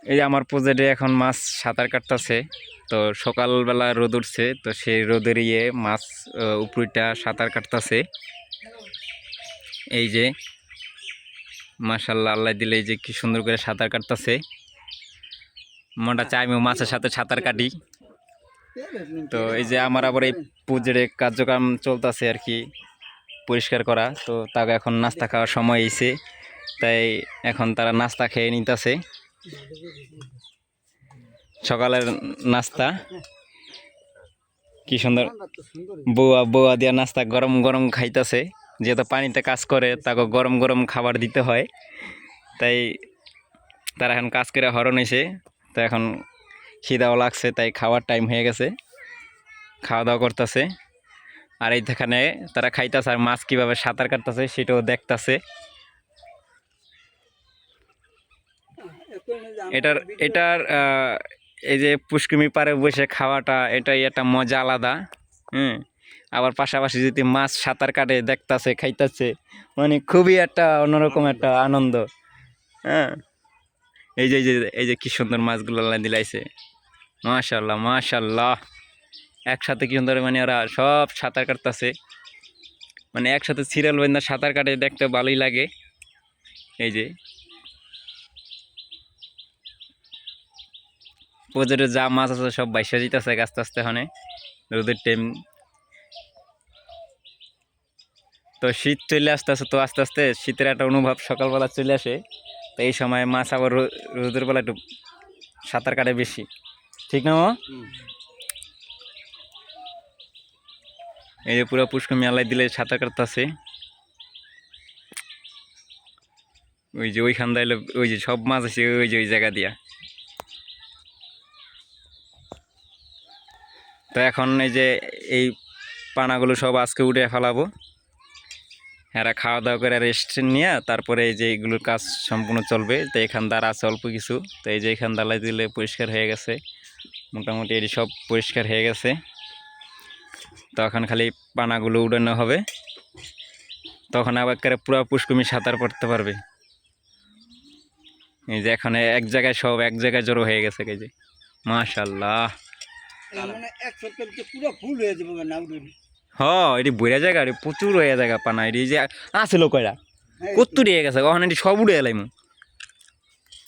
এই যে আমার প্রজেক্টে এখন মাছ সাঁতার কাটতেছে। তো সকালবেলা রোদ উঠছে, তো সেই রোদের মাছ উপরটা সাঁতার কাটতেছে। এই যে মাশাআল্লাহ, আল্লাহ দিলে এই যে কি সুন্দর করে সাঁতার কাটতেছে। মনটা চাই আমিও মাছের সাথে সাঁতার কাটি। তো এই যে আমার আবার এই প্রজেক্টে কার্যক্রম চলতেছে আর কি, পরিষ্কার করা। তো তাকে এখন নাস্তা খাওয়ার সময় এসে, তাই এখন তারা নাস্তা খেয়ে নিতেছে। সকালের নাস্তা কি সুন্দর, বউয়া বউয়া দিয়া নাস্তা গরম গরম খাইতেছে। যেহেতু পানিতে কাজ করে, তাকে গরম গরম খাবার দিতে হয়, তাই তারা এখন কাজ করে হরণ এসে। তো এখন খিদাও লাগছে, তাই খাওয়ার টাইম হয়ে গেছে, খাওয়া দাওয়া করতেছে। আর এইখানে তারা খাইতেছে, আর মাছ কীভাবে সাঁতার কাটতেছে সেটাও দেখতেছে। এটার এটার এই যে পুষ্কুমি পাড়ে বসে খাওয়াটা, এটাই একটা মজা আলাদা। আবার পাশাপাশি যদি মাছ সাঁতার কাটে দেখতেছে, খাইতেছে, মানে খুবই একটা অন্যরকম একটা আনন্দ। হ্যাঁ, এই যে এই যে কি সুন্দর মাছগুলো দিলাইছে, মাশাআল্লাহ মাশাআল্লাহ। একসাথে কি সুন্দর, মানে ওরা সব সাঁতার কাটতেছে, মানে একসাথে সিরিয়াল বেঁধে সাঁতার কাটে, দেখতে ভালোই লাগে। এই যে প্রজেক্টে যা মাছ আছে সব বাইসা যেতেছে আস্তে আস্তে, হনে রোদের টাইম। তো শীত চলে আসতে আসতে, তো আস্তে আস্তে শীতের একটা অনুভব সকালবেলা চলে আসে। তো এই সময় মাছ আবার রোদের বেলা একটু সাঁতার কাটে বেশি, ঠিক না? এই যে পুরো পুষ্কর মেলায় দিলে সাঁতার কাটতেছে। ওই যে ওইখান দিয়ে ওই যে সব মাছ আছে, ওই যে ওই জায়গা দিয়া। তো এখন এই যে এই পানাগুলো সব আজকে উঠে ফেলাবো। এরা খাওয়া দাওয়া করে রেস্ট নিয়ে তারপরে এই যে এইগুলোর কাজ সম্পূর্ণ চলবে। তো এখান দ্বারা আছে অল্প কিছু, তো এই যে এখান দালাই দিলে পরিষ্কার হয়ে গেছে, মোটামুটি এটি সব পরিষ্কার হয়ে গেছে। তখন খালি পানাগুলো উড়ানো হবে, তখন আবার পুরো পুষ্কুমি সাঁতার পড়তে পারবে। এই যে এখন এক জায়গায় সব এক জায়গায় জড়ো হয়ে গেছে। এই যে মাশাআল্লাহ, এটি বইরা জায়গা, প্রচুর হয়ে জায়গা পানা। এটি যে আসলো কয়রা কত উড়ে গেছে, ওখানে এটি সব উড়ে এলাম,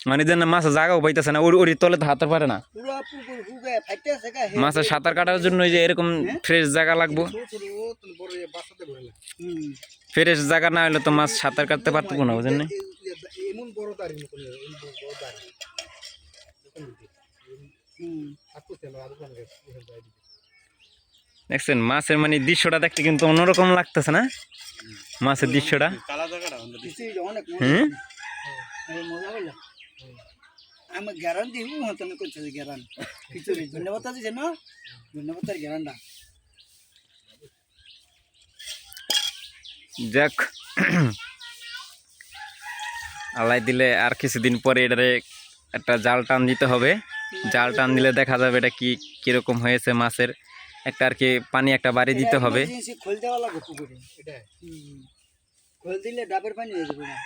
মানে যেন মাছের জায়গাও পাইতেছে না, ওর তলে তো হাতের পারে না। মাছের সাঁতার কাটার জন্য যে এরকম ফ্রেশ জায়গা লাগবো, ফ্রেশ জায়গা না হলে তো মাছ সাঁতার কাটতে পারতো না, বুঝেন না? দেখছেন মাছের মানে দৃশ্যটা দেখতে কিন্তু অন্যরকম লাগতেছে না, মাছের দৃশ্যটা। আমি গ্যারান্টি তুমি করছো গ্যারান্টি কিছু ধন্যবাদ আছে না, ধন্যবাদ আর গ্যারান্টা। যাক, আল্লাহ দিলে আর কিছুদিন পরে এটারে একটা জাল টান দিতে হবে। জাল টান দিলে দেখা যাবে এটা কি কিরকম হয়েছে মাছের, একটা আর কি পানি একটা বাড়ি দিতে হবে। খোল দেওয়া লাগবে পুকুরে, এটা খোল দিলে ডাবের পানি হয়ে যাবে না।